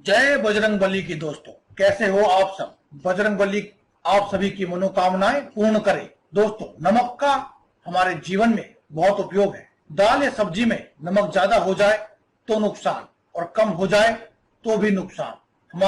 जय बजरंग बली की दोस्तों, कैसे हो आप सब। बजरंग बली आप सभी की मनोकामनाएं पूर्ण करे। दोस्तों, नमक का हमारे जीवन में बहुत उपयोग है। दाल या सब्जी में नमक ज्यादा हो जाए तो नुकसान और कम हो जाए तो भी नुकसान।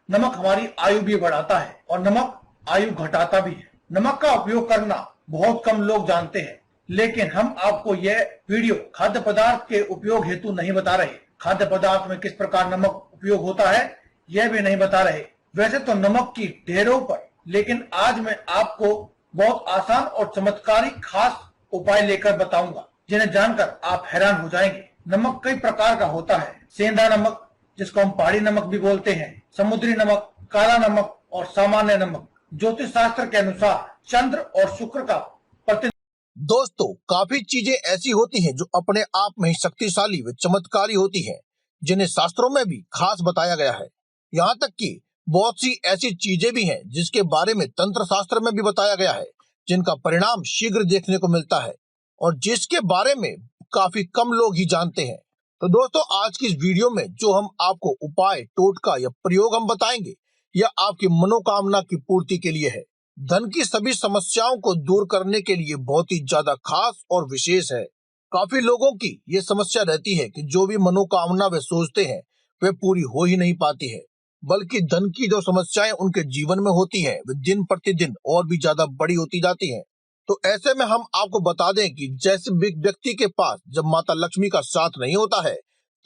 नमक हमारी आयु भी बढ़ाता है और नमक आयु घटाता भी है। नमक का उपयोग करना बहुत कम लोग जानते हैं, लेकिन हम आपको यह वीडियो खाद्य पदार्थ के उपयोग हेतु नहीं बता रहे। खाद्य पदार्थ में किस प्रकार नमक उपयोग होता है यह भी नहीं बता रहे। वैसे तो नमक की ढेरों पर, लेकिन आज मैं आपको बहुत आसान और चमत्कारिक खास उपाय लेकर बताऊंगा, जिन्हें जानकर आप हैरान हो जाएंगे। नमक कई प्रकार का होता है। सेंधा नमक, जिसको हम पहाड़ी नमक भी बोलते हैं, समुद्री नमक, काला नमक और सामान्य नमक। ज्योतिष शास्त्र के अनुसार चंद्र और शुक्र का प्रति दोस्तों, काफी चीजें ऐसी होती हैं जो अपने आप में ही शक्तिशाली व चमत्कारी होती हैं, जिन्हें शास्त्रों में भी खास बताया गया है। यहाँ तक कि बहुत सी ऐसी चीजें भी हैं जिसके बारे में तंत्र शास्त्र में भी बताया गया है, जिनका परिणाम शीघ्र देखने को मिलता है और जिसके बारे में काफी कम लोग ही जानते हैं। तो दोस्तों, आज की इस वीडियो में जो हम आपको उपाय, टोटका या प्रयोग हम बताएंगे, यह आपकी मनोकामना की पूर्ति के लिए है। धन की सभी समस्याओं को दूर करने के लिए बहुत ही ज्यादा खास और विशेष है। काफी लोगों की ये समस्या रहती है कि जो भी मनोकामना वे सोचते हैं वे पूरी हो ही नहीं पाती है, बल्कि धन की जो समस्याएं उनके जीवन में होती है वे दिन प्रतिदिन और भी ज्यादा बड़ी होती जाती हैं। तो ऐसे में हम आपको बता दें कि जैसे व्यक्ति के पास जब माता लक्ष्मी का साथ नहीं होता है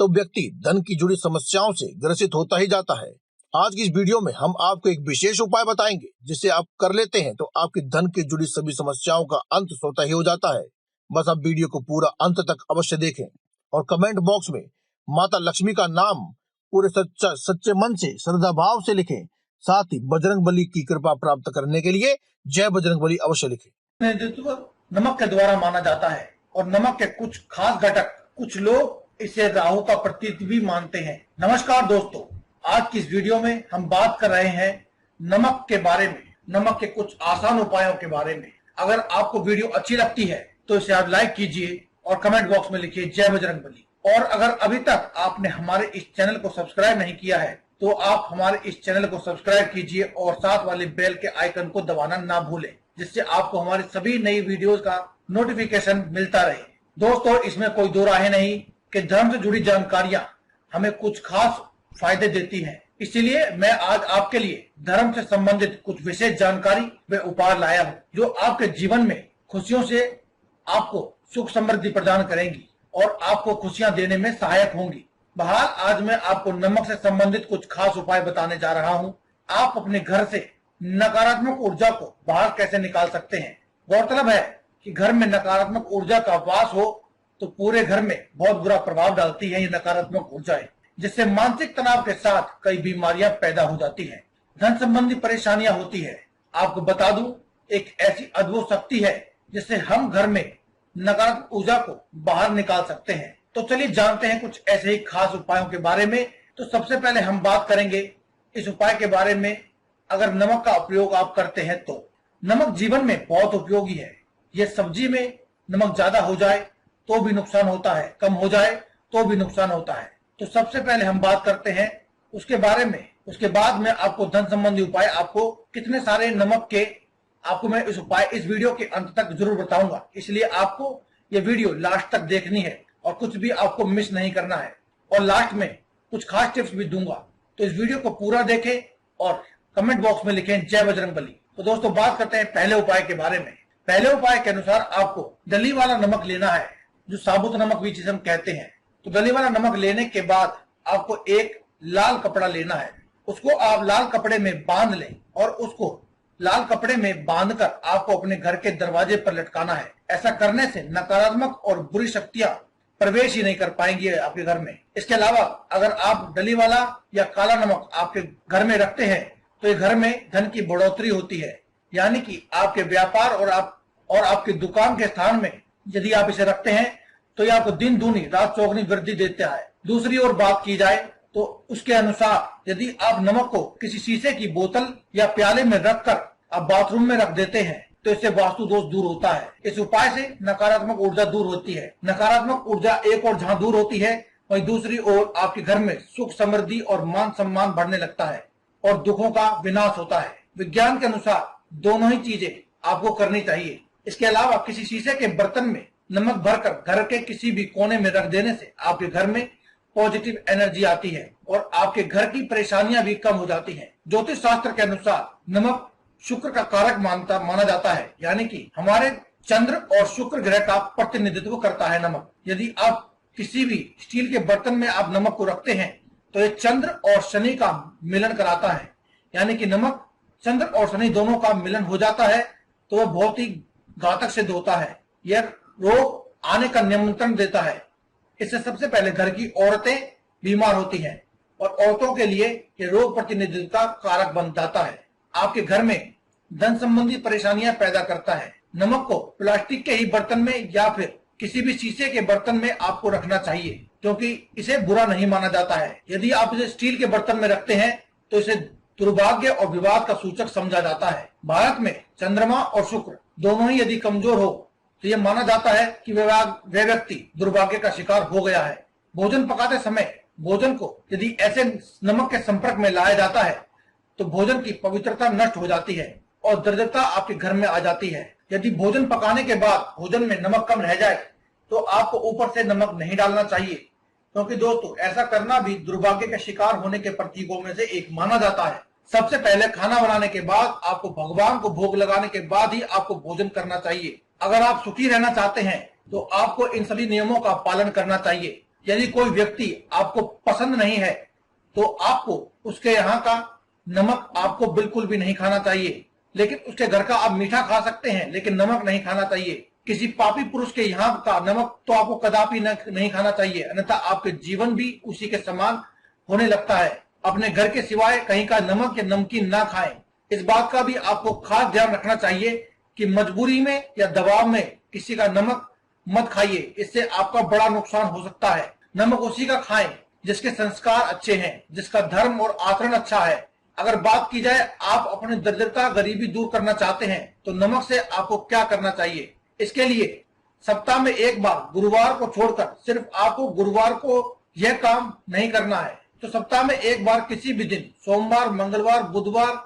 तो व्यक्ति धन की जुड़ी समस्याओं से ग्रसित होता ही जाता है। आज की इस वीडियो में हम आपको एक विशेष उपाय बताएंगे, जिसे आप कर लेते हैं तो आपकी धन की जुड़ी सभी समस्याओं का अंत स्वतः ही हो जाता है। बस आप वीडियो को पूरा अंत तक अवश्य देखें और कमेंट बॉक्स में माता लक्ष्मी का नाम पूरे सच्चे मन से, श्रद्धा भाव से लिखें। साथ ही बजरंग बली की कृपा प्राप्त करने के लिए जय बजरंग बली अवश्य लिखें। नेतृत्व नमक के द्वारा माना जाता है और नमक के कुछ खास घटक, कुछ लोग इसे राहु का प्रतीक भी मानते हैं। नमस्कार दोस्तों, आज की इस वीडियो में हम बात कर रहे हैं नमक के बारे में, नमक के कुछ आसान उपायों के बारे में। अगर आपको वीडियो अच्छी लगती है तो इसे आप लाइक कीजिए और कमेंट बॉक्स में लिखिए जय बजरंग बली। और अगर अभी तक आपने हमारे इस चैनल को सब्सक्राइब नहीं किया है तो आप हमारे इस चैनल को सब्सक्राइब कीजिए और साथ वाले बेल के आइकन को दबाना ना भूलें, जिससे आपको हमारी सभी नई वीडियोस का नोटिफिकेशन मिलता रहे। दोस्तों, इसमें कोई दो राहें नहीं कि धर्म से जुड़ी जानकारियां हमें कुछ खास फायदे देती हैं। इसीलिए मैं आज आपके लिए धर्म से संबंधित कुछ विशेष जानकारी व उपाय लाया हूँ, जो आपके जीवन में खुशियों से आपको सुख समृद्धि प्रदान करेंगी और आपको खुशियां देने में सहायक होंगी। बहरहाल, आज मैं आपको नमक से संबंधित कुछ खास उपाय बताने जा रहा हूँ। आप अपने घर से नकारात्मक ऊर्जा को बाहर कैसे निकाल सकते हैं। गौरतलब है कि घर में नकारात्मक ऊर्जा का वास हो तो पूरे घर में बहुत बुरा प्रभाव डालती है ये नकारात्मक ऊर्जाएं, जिससे मानसिक तनाव के साथ कई बीमारियां पैदा हो जाती हैं, धन संबंधी परेशानियां होती है। आपको बता दूं, एक ऐसी अद्भुत शक्ति है जिससे हम घर में नकारात्मक ऊर्जा को बाहर निकाल सकते हैं। तो चलिए जानते हैं कुछ ऐसे ही खास उपायों के बारे में। तो सबसे पहले हम बात करेंगे इस उपाय के बारे में। अगर नमक का उपयोग आप करते हैं तो नमक जीवन में बहुत उपयोगी है। यह सब्जी में नमक ज्यादा हो जाए तो भी नुकसान होता है, कम हो जाए तो भी नुकसान होता है। तो सबसे पहले हम बात करते हैं उसके बारे में। उसके बाद में आपको धन संबंधी उपाय, आपको कितने सारे नमक के, आपको मैं इस वीडियो के अंत तक जरूर बताऊंगा। इसलिए आपको यह वीडियो लास्ट तक देखनी है और कुछ भी आपको मिस नहीं करना है। और लास्ट में कुछ खास टिप्स भी दूंगा, तो इस वीडियो को पूरा देखें और कमेंट बॉक्स में लिखें जय बजरंग बली। तो दोस्तों, बात करते हैं पहले उपाय के बारे में। पहले उपाय के अनुसार आपको डली वाला नमक लेना है, जो साबुत नमक भी जिसे हम कहते हैं। तो डली वाला नमक लेने के बाद आपको एक लाल कपड़ा लेना है। उसको आप लाल कपड़े में बांध लें और उसको लाल कपड़े में बांधकर आपको अपने घर के दरवाजे पर लटकाना है। ऐसा करने से नकारात्मक और बुरी शक्तियां प्रवेश ही नहीं कर पाएंगी आपके घर में। इसके अलावा अगर आप डली वाला या काला नमक आपके घर में रखते हैं तो ये घर में धन की बढ़ोतरी होती है, यानी कि आपके व्यापार और आपकी दुकान के स्थान में यदि आप इसे रखते हैं तो ये आपको दिन दूनी रात चौगुनी वृद्धि देता है। दूसरी ओर बात की जाए तो उसके अनुसार यदि आप नमक को किसी शीशे की बोतल या प्याले में रखकर आप बाथरूम में रख देते हैं तो इससे वास्तु दोष दूर होता है। इस उपाय से नकारात्मक ऊर्जा दूर होती है। नकारात्मक ऊर्जा एक और जहां दूर होती है वहीं दूसरी ओर आपके घर में सुख समृद्धि और मान सम्मान बढ़ने लगता है और दुखों का विनाश होता है। विज्ञान के अनुसार दोनों ही चीजें आपको करनी चाहिए। इसके अलावा किसी शीशे के बर्तन में नमक भरकर घर के किसी भी कोने में रख देने से आपके घर में पॉजिटिव एनर्जी आती है और आपके घर की परेशानियां भी कम हो जाती हैं। ज्योतिष शास्त्र के अनुसार नमक शुक्र का कारक माना जाता है, यानी कि हमारे चंद्र और शुक्र ग्रह का प्रतिनिधित्व करता है नमक। यदि आप किसी भी स्टील के बर्तन में आप नमक को रखते हैं तो ये चंद्र और शनि का मिलन कराता है, यानी कि नमक चंद्र और शनि दोनों का मिलन हो जाता है तो वह बहुत ही घातक सिद्ध होता है। यह रोग आने का निमंत्रण देता है। इससे सबसे पहले घर की औरतें बीमार होती हैं और औरतों के लिए यह रोग प्रतिनिधित्व का कारक बन जाता है। आपके घर में धन संबंधी परेशानियां पैदा करता है। नमक को प्लास्टिक के ही बर्तन में या फिर किसी भी शीशे के बर्तन में आपको रखना चाहिए, क्योंकि इसे बुरा नहीं माना जाता है। यदि आप इसे स्टील के बर्तन में रखते हैं तो इसे दुर्भाग्य और विवाद का सूचक समझा जाता है। भारत में चंद्रमा और शुक्र दोनों ही यदि कमजोर हो तो यह माना जाता है कि वह व्यक्ति दुर्भाग्य का शिकार हो गया है। भोजन पकाते समय भोजन को यदि ऐसे नमक के संपर्क में लाया जाता है तो भोजन की पवित्रता नष्ट हो जाती है और दरिद्रता आपके घर में आ जाती है। यदि भोजन पकाने के बाद भोजन में नमक कम रह जाए तो आपको ऊपर से नमक नहीं डालना चाहिए, क्योंकि दोस्तों ऐसा करना भी दुर्भाग्य के शिकार होने के प्रतीकों में से एक माना जाता है। सबसे पहले खाना बनाने के बाद आपको भगवान को भोग लगाने के बाद ही आपको भोजन करना चाहिए। अगर आप सुखी रहना चाहते हैं तो आपको इन सभी नियमों का पालन करना चाहिए। यदि कोई व्यक्ति आपको पसंद नहीं है तो आपको उसके यहाँ का नमक आपको बिल्कुल भी नहीं खाना चाहिए, लेकिन उसके घर का आप मीठा खा सकते हैं लेकिन नमक नहीं खाना चाहिए। किसी पापी पुरुष के यहाँ का नमक तो आपको कदापि नहीं खाना चाहिए, अन्यथा आपके जीवन भी उसी के समान होने लगता है। अपने घर के सिवाय कहीं का नमक या नमकीन ना खाएं। इस बात का भी आपको खास ध्यान रखना चाहिए कि मजबूरी में या दबाव में किसी का नमक मत खाइए, इससे आपका बड़ा नुकसान हो सकता है। नमक उसी का खाएं जिसके संस्कार अच्छे हैं, जिसका धर्म और आचरण अच्छा है। अगर बात की जाए आप अपनी दरिद्रता गरीबी दूर करना चाहते हैं तो नमक से आपको क्या करना चाहिए। इसके लिए सप्ताह में एक बार गुरुवार को छोड़कर सिर्फ आपको गुरुवार को यह काम नहीं करना है, तो सप्ताह में एक बार किसी भी दिन सोमवार, मंगलवार, बुधवार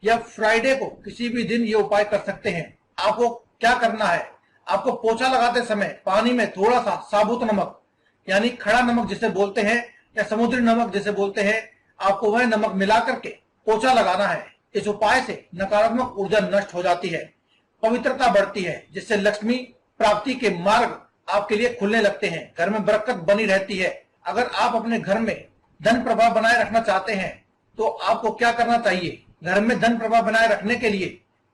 या फ्राइडे को किसी भी दिन ये उपाय कर सकते हैं। आपको क्या करना है, आपको पोछा लगाते समय पानी में थोड़ा सा साबुत नमक यानी खड़ा नमक जिसे बोलते हैं या समुद्री नमक जिसे बोलते हैं, आपको वह नमक मिला करके पोछा लगाना है। इस उपाय से नकारात्मक ऊर्जा नष्ट हो जाती है, पवित्रता बढ़ती है, जिससे लक्ष्मी प्राप्ति के मार्ग आपके लिए खुलने लगते हैं, घर में बरकत बनी रहती है। अगर आप अपने घर में धन प्रभाव बनाए रखना चाहते हैं तो आपको क्या करना चाहिए। घर में धन प्रभाव बनाए रखने के लिए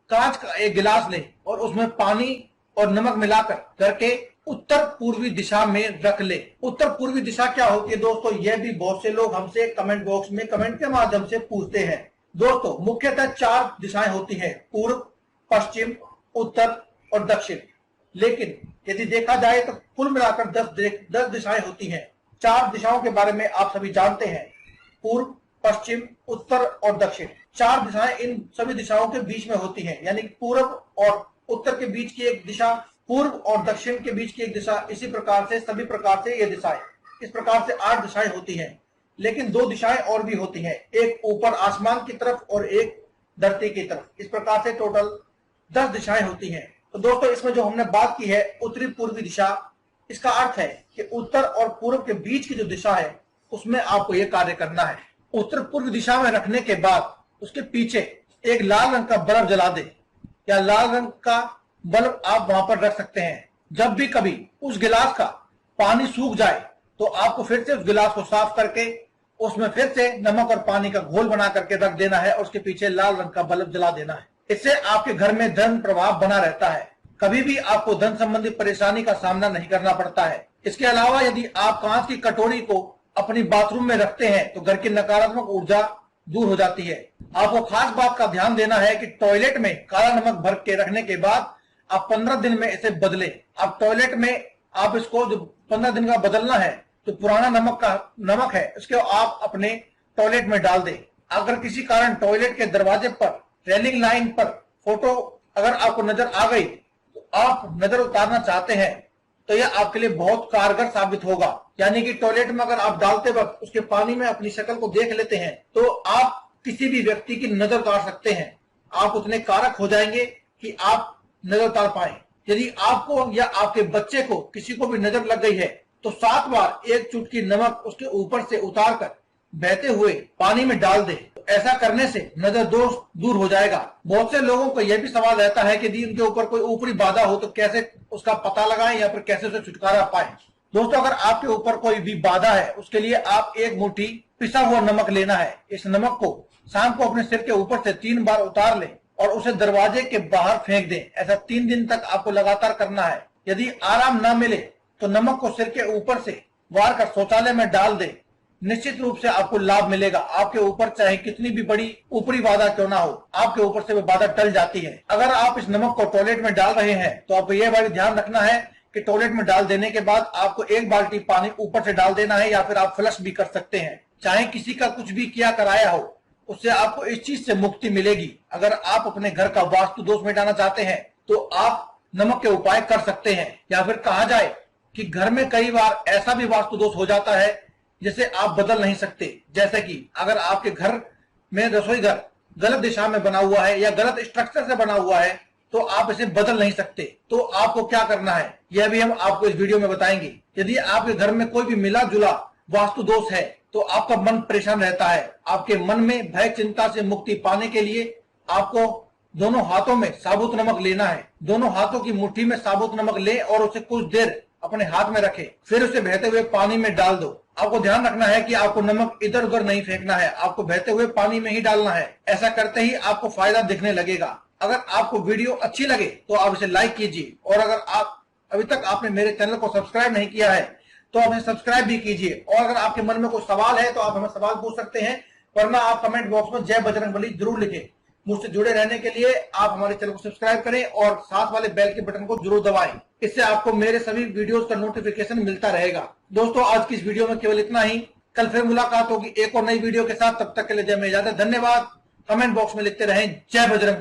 कांच का एक गिलास लें और उसमें पानी और नमक मिलाकर घर के उत्तर पूर्वी दिशा में रख ले। उत्तर पूर्वी दिशा क्या होती है दोस्तों, यह भी बहुत से लोग हमसे कमेंट बॉक्स में कमेंट के माध्यम से पूछते हैं। दोस्तों मुख्यतः 4 दिशाएं होती हैं, पूर्व, पश्चिम, उत्तर और दक्षिण। लेकिन यदि देखा जाए तो कुल मिलाकर 10 दिशाएं होती हैं। 4 दिशाओं के बारे में आप सभी जानते हैं, पूर्व, पश्चिम, उत्तर और दक्षिण। 4 दिशाएं इन सभी दिशाओं के बीच में होती हैं, यानी पूर्व और उत्तर के बीच की एक दिशा, पूर्व और दक्षिण के बीच की एक दिशा। इसी प्रकार से सभी प्रकार से ये दिशाएं, इस प्रकार से 8 दिशाएं होती हैं। लेकिन 2 दिशाएं और भी होती हैं, एक ऊपर आसमान की तरफ और एक धरती की तरफ। इस प्रकार से टोटल 10 दिशाएं होती हैं। तो दोस्तों इसमें जो हमने बात की है उत्तरी पूर्वी दिशा, इसका अर्थ है कि उत्तर और पूर्व के बीच की जो दिशा है उसमें आपको ये कार्य करना है। उत्तर पूर्व दिशा में रखने के बाद उसके पीछे एक लाल रंग का बल्ब जला दे या लाल रंग का बल्ब आप वहां पर रख सकते हैं। जब भी कभी उस गिलास का पानी सूख जाए तो आपको फिर से उस गिलास को साफ करके उसमें फिर से नमक और पानी का घोल बना करके रख देना है और उसके पीछे लाल रंग का बल्ब जला देना है। इससे आपके घर में धन प्रभाव बना रहता है, कभी भी आपको धन संबंधी परेशानी का सामना नहीं करना पड़ता है। इसके अलावा यदि आप कांच की कटोरी को अपनी बाथरूम में रखते हैं तो घर की नकारात्मक ऊर्जा दूर हो जाती है। आपको खास बात का ध्यान देना है कि टॉयलेट में काला नमक भर के रखने के बाद आप 15 दिन में इसे बदलें। आप टॉयलेट में आप इसको जो 15 दिन का बदलना है, तो पुराना नमक है उसके आप अपने टॉयलेट में डाल दें। अगर किसी कारण टॉयलेट के दरवाजे पर रेलिंग लाइन पर फोटो अगर आपको नजर आ गई तो आप नजर उतारना चाहते हैं तो यह आपके लिए बहुत कारगर साबित होगा। यानी कि टॉयलेट में अगर आप डालते वक्त उसके पानी में अपनी शक्ल को देख लेते हैं तो आप किसी भी व्यक्ति की नजर उतार सकते हैं। आप उतने कारक हो जाएंगे कि आप नजर उतार पाए। यदि आपको या आपके बच्चे को किसी को भी नजर लग गई है तो 7 बार एक चुटकी नमक उसके ऊपर से उतार कर बहते हुए पानी में डाल दे। ऐसा करने से नजर दोष दूर हो जाएगा। बहुत से लोगों को यह भी सवाल रहता है कि यदि उनके ऊपर कोई ऊपरी बाधा हो तो कैसे उसका पता लगाएं या फिर कैसे उसे छुटकारा पाएं। दोस्तों, अगर आपके ऊपर कोई भी बाधा है उसके लिए आप एक मुट्ठी पिसा हुआ नमक लेना है। इस नमक को शाम को अपने सिर के ऊपर से 3 बार उतार लें और उसे दरवाजे के बाहर फेंक दें। ऐसा 3 दिन तक आपको लगातार करना है। यदि आराम न मिले तो नमक को सिर के ऊपर से वार कर शौचालय में डाल दें। निश्चित रूप से आपको लाभ मिलेगा। आपके ऊपर चाहे कितनी भी बड़ी ऊपरी बाधा क्यों ना हो, आपके ऊपर से वो बाधा टल जाती है। अगर आप इस नमक को टॉयलेट में डाल रहे हैं तो आपको यह बात ध्यान रखना है कि टॉयलेट में डाल देने के बाद आपको 1 बाल्टी पानी ऊपर से डाल देना है या फिर आप फ्लश भी कर सकते हैं। चाहे किसी का कुछ भी किया कराया हो, उससे आपको इस चीज से मुक्ति मिलेगी। अगर आप अपने घर का वास्तु दोष मिटाना चाहते हैं तो आप नमक के उपाय कर सकते हैं। या फिर कहा जाए कि घर में कई बार ऐसा भी वास्तु दोष हो जाता है जिसे आप बदल नहीं सकते। जैसे कि अगर आपके घर में रसोई घर गलत दिशा में बना हुआ है या गलत स्ट्रक्चर से बना हुआ है तो आप इसे बदल नहीं सकते। तो आपको क्या करना है यह भी हम आपको इस वीडियो में बताएंगे। यदि आपके घर में कोई भी मिला जुला वास्तु दोष है तो आपका मन परेशान रहता है। आपके मन में भय चिंता से मुक्ति पाने के लिए आपको दोनों हाथों में साबुत नमक लेना है। दोनों हाथों की मुट्ठी में साबुत नमक ले और उसे कुछ देर अपने हाथ में रखें, फिर उसे बहते हुए पानी में डाल दो। आपको ध्यान रखना है कि आपको नमक इधर उधर नहीं फेंकना है, आपको बहते हुए पानी में ही डालना है। ऐसा करते ही आपको फायदा दिखने लगेगा। अगर आपको वीडियो अच्छी लगे तो आप इसे लाइक कीजिए और अगर आप अभी तक आपने मेरे चैनल को सब्सक्राइब नहीं किया है तो आप इसे सब्सक्राइब भी कीजिए। और अगर आपके मन में कोई सवाल है तो आप हमें सवाल पूछ सकते हैं, वरना आप कमेंट बॉक्स में जय बजरंगबली जरूर लिखें। मुझसे जुड़े रहने के लिए आप हमारे चैनल को सब्सक्राइब करें और साथ वाले बेल के बटन को जरूर दबाएं। इससे आपको मेरे सभी वीडियोस का नोटिफिकेशन मिलता रहेगा। दोस्तों, आज की इस वीडियो में केवल इतना ही। कल फिर मुलाकात होगी एक और नई वीडियो के साथ। तब तक के लिए जय में इजाजत। धन्यवाद। कमेंट बॉक्स में लिखते रहें जय बजरंगबली।